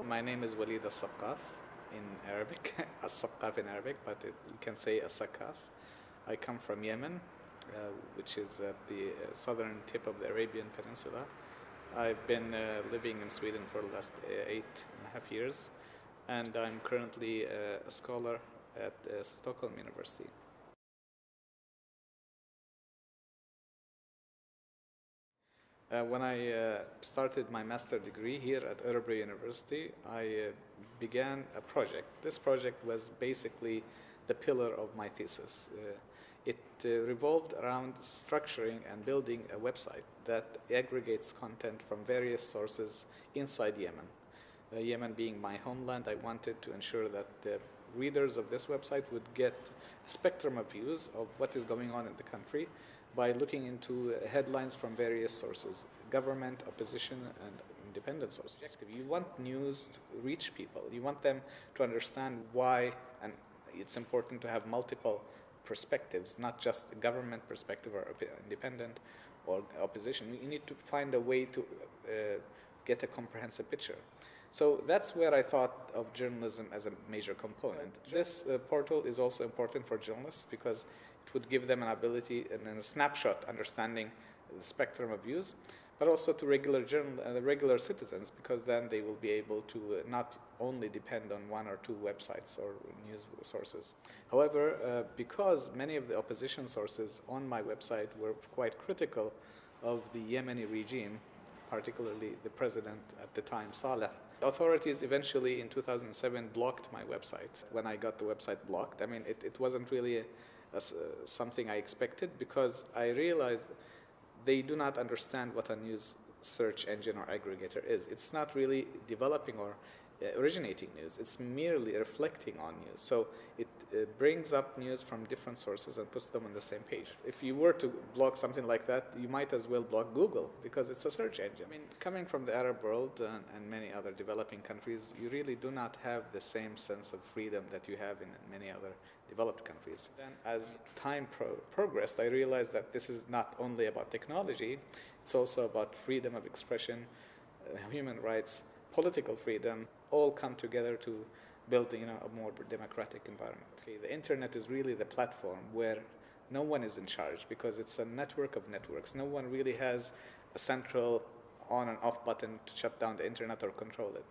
My name is Walid Al Saqaf in Arabic, Al Saqaf in Arabic, but you can say Al Saqaf. I come from Yemen, which is at the southern tip of the Arabian Peninsula. I've been living in Sweden for the last 8.5 years, and I'm currently a scholar at Stockholm University. When I started my master's degree here at Orebro University, I began a project. This project was basically the pillar of my thesis. It revolved around structuring and building a website that aggregates content from various sources inside Yemen. Yemen being my homeland, I wanted to ensure that the readers of this website would get a spectrum of views of what is going on in the country by looking into headlines from various sources, government, opposition, and independent sources. You want news to reach people. You want them to understand why, and it's important to have multiple perspectives, not just a government perspective or independent or opposition. You need to find a way to get a comprehensive picture. So that's where I thought of journalism as a major component. This portal is also important for journalists because it would give them an ability and a snapshot understanding the spectrum of views, but also to regular citizens, because then they will be able to not only depend on one or two websites or news sources. However, because many of the opposition sources on my website were quite critical of the Yemeni regime, particularly the president at the time, Saleh, authorities eventually in 2007 blocked my website. When I got the website blocked, I mean, it wasn't really something I expected, because I realized they do not understand what a news search engine or aggregator is. It's not really developing or originating news. It's merely reflecting on news. So it brings up news from different sources and puts them on the same page. If you were to block something like that, you might as well block Google, because it's a search engine. I mean, coming from the Arab world and many other developing countries, you really do not have the same sense of freedom that you have in many other developed countries. Then as time progressed, I realized that this is not only about technology, it's also about freedom of expression, human rights, political freedom, all come together to build a more democratic environment. The internet is really the platform where no one is in charge, because it's a network of networks. No one really has a central on and off button to shut down the internet or control it.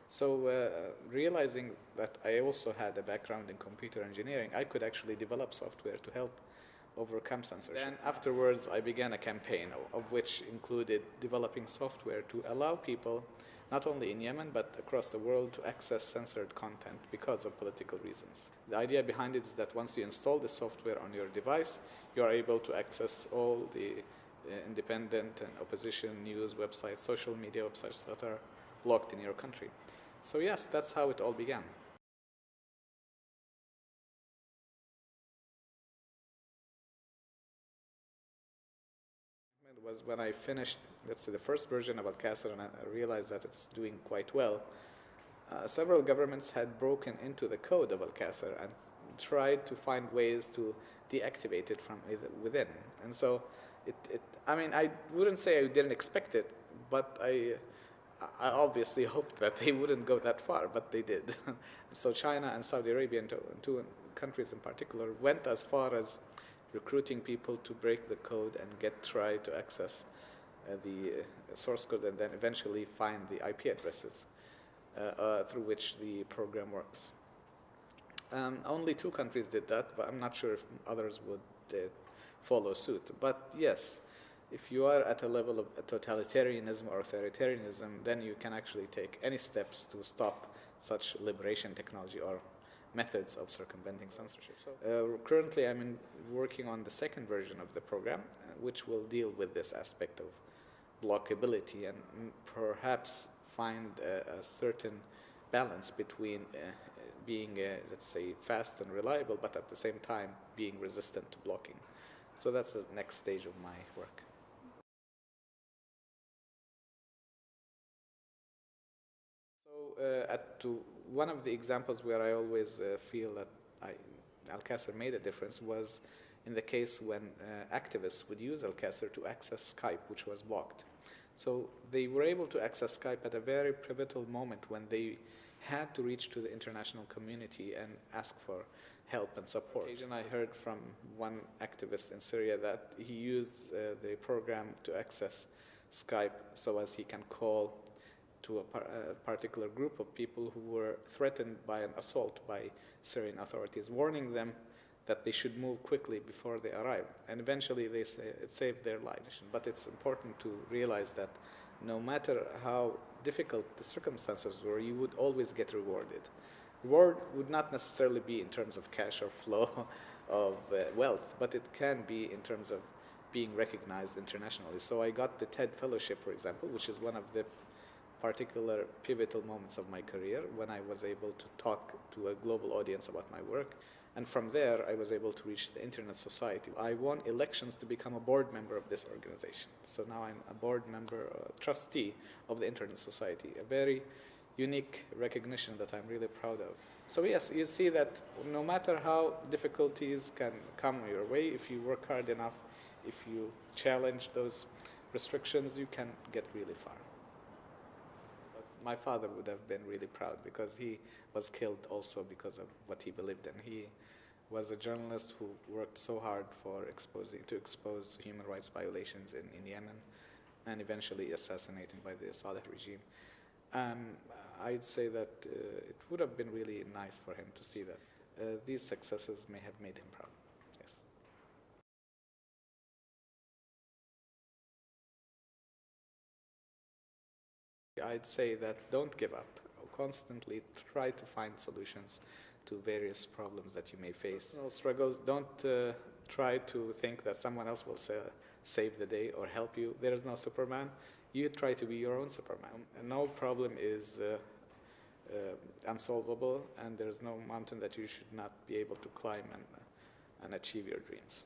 So realizing that I also had a background in computer engineering, I could actually develop software to help overcome censorship. Then afterwards, I began a campaign of which included developing software to allow people, not only in Yemen, but across the world, to access censored content because of political reasons. The idea behind it is that once you install the software on your device, you are able to access all the independent and opposition news websites, social media websites that are blocked in your country. So yes, that's how it all began. It was when I finished, let's say, the first version of Al Qasr, and I realized that it's doing quite well. Several governments had broken into the code of Al Qasr and tried to find ways to deactivate it from within. And so, I mean, I wouldn't say I didn't expect it, but I obviously hoped that they wouldn't go that far, but they did. So China and Saudi Arabia, two countries in particular, went as far as recruiting people to break the code and try to access the source code, and then eventually find the IP addresses through which the program works. Only two countries did that, but I'm not sure if others would follow suit. But yes, if you are at a level of totalitarianism or authoritarianism, then you can actually take any steps to stop such liberation technology or methods of circumventing censorship. So currently I'm working on the second version of the program, which will deal with this aspect of blockability and perhaps find a certain balance between being, let's say, fast and reliable, but at the same time being resistant to blocking. So that's the next stage of my work. So one of the examples where I always feel that Al Qasr made a difference was in the case when activists would use Al Qasr to access Skype, which was blocked. So they were able to access Skype at a very pivotal moment when they had to reach to the international community and ask for help and support. And I heard from one activist in Syria that he used the program to access Skype so as he can call to a particular group of people who were threatened by an assault by Syrian authorities, warning them that they should move quickly before they arrive. And eventually it saved their lives. But it's important to realize that no matter how difficult the circumstances were, you would always get rewarded. Reward would not necessarily be in terms of cash or flow of wealth, but it can be in terms of being recognized internationally. So I got the TED Fellowship, for example, which is one of the particular pivotal moments of my career when I was able to talk to a global audience about my work. And from there, I was able to reach the Internet Society. I won elections to become a board member of this organization. So now I'm a board member, trustee of the Internet Society, a very unique recognition that I'm really proud of. So yes, you see that no matter how difficulties can come your way, if you work hard enough, if you challenge those restrictions, you can get really far. My father would have been really proud because he was killed also because of what he believed in. He was a journalist who worked so hard to expose human rights violations in Yemen and eventually assassinated by the Saleh regime. I'd say that it would have been really nice for him to see that these successes may have made him proud. Yes. I'd say that don't give up. Constantly try to find solutions to various problems that you may face. Personal struggles, don't try to think that someone else will save the day or help you. There is no Superman. You try to be your own Superman. And no problem is unsolvable, and there's no mountain that you should not be able to climb and achieve your dreams.